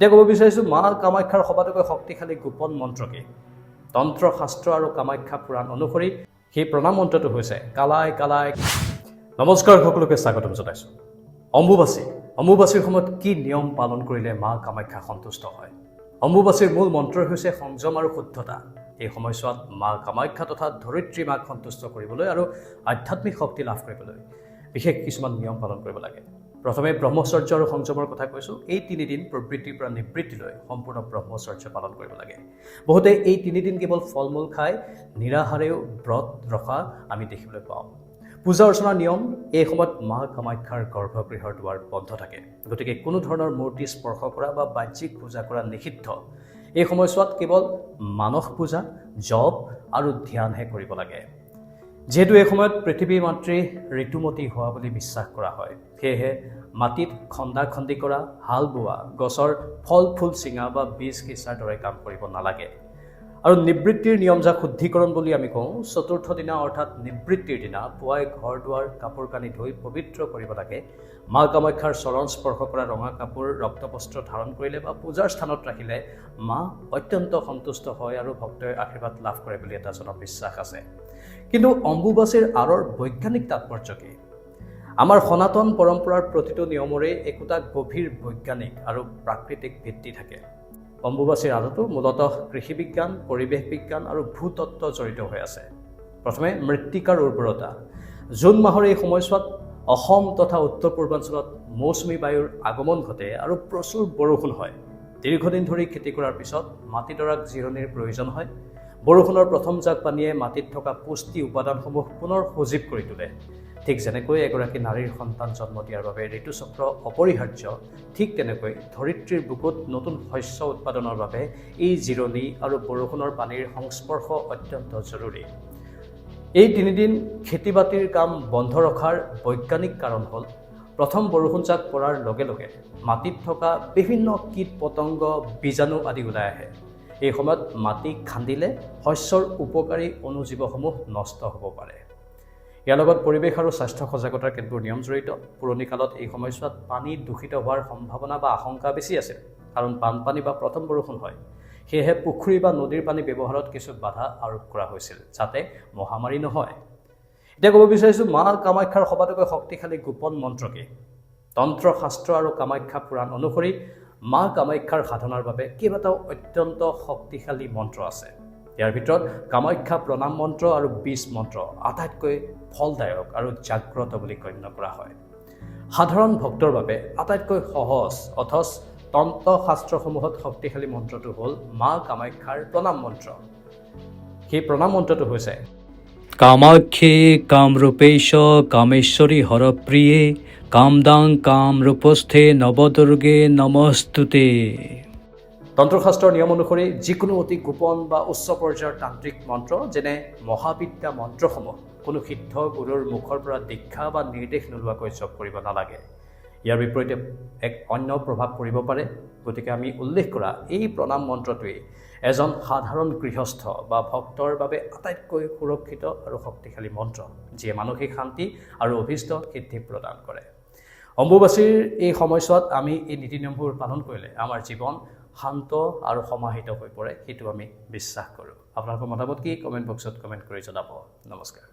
এতিয়া ক'ব বিচাৰিছোঁ মা কামাখ্যাৰ সবাতোকৈ শক্তিশালী গোপন মন্ত্ৰ কি? তন্ত্ৰ শাস্ত্ৰ আৰু কামাখ্যা পুৰাণ অনুসৰি সেই প্ৰণাম মন্ত্ৰটো হৈছে কালাই কালাই। নমস্কাৰ, সকলোকে স্বাগতম জনাইছোঁ। অম্বুবাচীৰ সময়ত কি নিয়ম পালন কৰিলে মা কামাখ্যা সন্তুষ্ট হয়? অম্বুবাচীৰ মূল মন্ত্ৰই হৈছে সংযম আৰু শুদ্ধতা। এই সময়ছোৱাত মা কামাখ্যা তথা ধৰিত্ৰী মাক সন্তুষ্ট কৰিবলৈ আৰু আধ্যাত্মিক শক্তি লাভ কৰিবলৈ বিশেষ কিছুমান নিয়ম পালন কৰিব লাগে। প্ৰথমে ব্ৰহ্মচৰ্য আৰু সংযমৰ কথা কৈছোঁ। এই 3 দিন প্ৰবৃত্তিৰ পৰা নিবৃত্তিলৈ সম্পূৰ্ণ ব্ৰহ্মচৰ্য পালন কৰিব লাগে। বহুতে এই 3 দিন কেৱল ফল মূল খাই নিৰাহাৰেও ব্ৰত ৰখা আমি দেখিবলৈ পাওঁ। পূজা অৰ্চনাৰ নিয়ম: এই সময়ত মা কামাখ্যাৰ গৰ্ভগৃহৰ দুৱাৰ বন্ধ থাকে, গতিকে কোনো ধৰণৰ মূৰ্তি স্পৰ্শ কৰা বা বাহ্যিক পূজা কৰা নিষিদ্ধ। এই সময়ছোৱাত কেৱল মানস পূজা, জপ আৰু ধ্যানহে কৰিব লাগে। যিহেতু এই সময়ত পৃথিৱী মাতৃ ঋতুমতী হোৱা বুলি বিশ্বাস কৰা হয়, সেয়েহে মাটিত খন্দাখন্দি কৰা, হাল বোৱা, গছৰ ফল ফুল ছিঙা বা বীজ সিঁচাৰ দৰে কাম কৰিব নালাগে। আৰু নিবৃত্তিৰ নিয়ম, যাক শুদ্ধিকৰণ বুলি আমি কওঁ, চতুৰ্থ দিনা অৰ্থাৎ নিবৃত্তিৰ দিনা পুৱাই ঘৰ দুৱাৰ কাপোৰ কানি ধুই পবিত্ৰ কৰিব লাগে। মা কামাখ্যাৰ চৰণ স্পৰ্শ কৰা ৰঙা কাপোৰ, ৰক্তবস্ত্ৰ ধাৰণ কৰিলে বা পূজাৰ স্থানত ৰাখিলে মা অত্যন্ত সন্তুষ্ট হয় আৰু ভক্তই আশীৰ্বাদ লাভ কৰে বুলি এটা জনবিশ্বাস আছে। কিন্তু অম্বুবাচীৰ আঁৰৰ বৈজ্ঞানিক তাৎপৰ্য কি? আমাৰ সনাতন পৰম্পৰাৰ প্ৰতিটো নিয়মৰে একোটা গভীৰ বৈজ্ঞানিক আৰু প্ৰাকৃতিক ভিত্তি থাকে। অম্বুবাচীৰ আঁৰতো মূলতঃ কৃষি বিজ্ঞান, পৰিৱেশ বিজ্ঞান আৰু ভূতত্ত্ব জড়িত হৈ আছে। প্ৰথমে মৃত্তিকাৰ উৰ্বৰতা। জুন মাহৰ এই সময়ছোৱাত অসম তথা উত্তৰ পূৰ্বাঞ্চলত মৌচুমী বায়ুৰ আগমন ঘটে আৰু প্ৰচুৰ বৰষুণ হয়। দীৰ্ঘদিন ধৰি খেতি কৰাৰ পিছত মাটিডৰাক জিৰণিৰ প্ৰয়োজন হয়। বৰষুণৰ প্ৰথম জাক পানীয়ে মাটিত থকা পুষ্টি উপাদানসমূহ পুনৰ সজীৱ কৰি তোলে। ঠিক যেনেকৈ এগৰাকী নাৰীৰ সন্তান জন্ম দিয়াৰ বাবে ঋতুচক্ৰ অপৰিহাৰ্য, ঠিক তেনেকৈ ধৰিত্ৰীৰ বুকুত নতুন শস্য উৎপাদনৰ বাবে এই জিৰণি আৰু বৰষুণৰ পানীৰ সংস্পৰ্শ অত্যন্ত জৰুৰী। এই 3 দিন খেতি বাতিৰ কাম বন্ধ ৰখাৰ বৈজ্ঞানিক কাৰণ হ'ল, প্ৰথম বৰষুণজাক পৰাৰ লগে লগে মাটিত থকা বিভিন্ন কীট পতংগ, বীজাণু আদি ওলাই আহে। এই সময়ত মাটি খান্দিলে শস্যৰ উপকাৰী অণুজীৱসমূহ নষ্ট হ'ব পাৰে। ইয়াৰ লগত পৰিৱেশ আৰু স্বাস্থ্য সজাগতাৰ কেতবোৰ নিয়ম জড়িত। পুৰণি কালত এই সময়ছোৱাত পানী দূষিত হোৱাৰ সম্ভাৱনা বা আশংকা বেছি আছিল, কাৰণ বানপানী বা প্ৰথম বৰষুণ হয়। সেয়েহে পুখুৰী বা নদীৰ পানী ব্যৱহাৰত কিছু বাধা আৰোপ কৰা হৈছিল, যাতে মহামাৰী নহয়। এতিয়া ক'ব বিচাৰিছোঁ মা কামাখ্যাৰ সবাতোকৈ শক্তিশালী গোপন মন্ত্ৰ কি? তন্ত্ৰ শাস্ত্ৰ আৰু কামাখ্যা পুৰাণ অনুসৰি মা কামাখ্যাৰ সাধনাৰ বাবে কেইবাটাও অত্যন্ত শক্তিশালী মন্ত্ৰ আছে। ইয়াৰ ভিতৰত কামাখ্যা প্ৰণাম মন্ত্ৰ আৰু বীজ মন্ত্ৰ আটাইতকৈ ফলদায়ক আৰু জাগ্ৰত বুলি গণ্য কৰা হয়। সাধাৰণ ভক্তৰ বাবে আটাইতকৈ সহজ অথচ তন্ত্ৰ শাস্ত্ৰসমূহত শক্তিশালী মন্ত্ৰটো হ'ল মা কামাখ্যাৰ প্ৰণাম মন্ত্ৰ। সেই প্ৰণাম মন্ত্ৰটো হৈছে কামাখ্যে কামৰূপেশ কামেশ্বৰী হৰপ্ৰিয়ে কামদাং কামৰূপস্থে নৱদুৰ্গে নমস্তুতে। তন্ত্ৰশাস্ত্ৰৰ নিয়ম অনুসৰি যিকোনো অতি গোপন বা উচ্চ পৰ্যায়ৰ তান্ত্ৰিক মন্ত্ৰ, যেনে মহাবিদ্যা মন্ত্ৰসমূহ, কোনো সিদ্ধ গুৰুৰ মুখৰ পৰা দীক্ষা বা নিৰ্দেশ নোলোৱাকৈ জপ কৰিব নালাগে। ইয়াৰ বিপৰীতে এক অন্য প্ৰভাৱ পৰিব পাৰে। গতিকে আমি উল্লেখ কৰা এই প্ৰণাম মন্ত্ৰটোৱেই এজন সাধাৰণ গৃহস্থ বা ভক্তৰ বাবে আটাইতকৈ সুৰক্ষিত আৰু শক্তিশালী মন্ত্ৰ, যিয়ে মানসিক শান্তি আৰু অভীষ্ট সিদ্ধি প্ৰদান কৰে। অম্বুবাচীৰ এই সময়ছোৱাত আমি এই নীতি নিয়মবোৰ পালন কৰিলে আমাৰ জীৱন শান্ত আৰু সমাহিত হৈ পৰে, সেইটো আমি বিশ্বাস কৰোঁ। আপোনালোকৰ মতামত কি? কমেণ্ট বক্সত কমেণ্ট কৰি জনাব। নমস্কাৰ।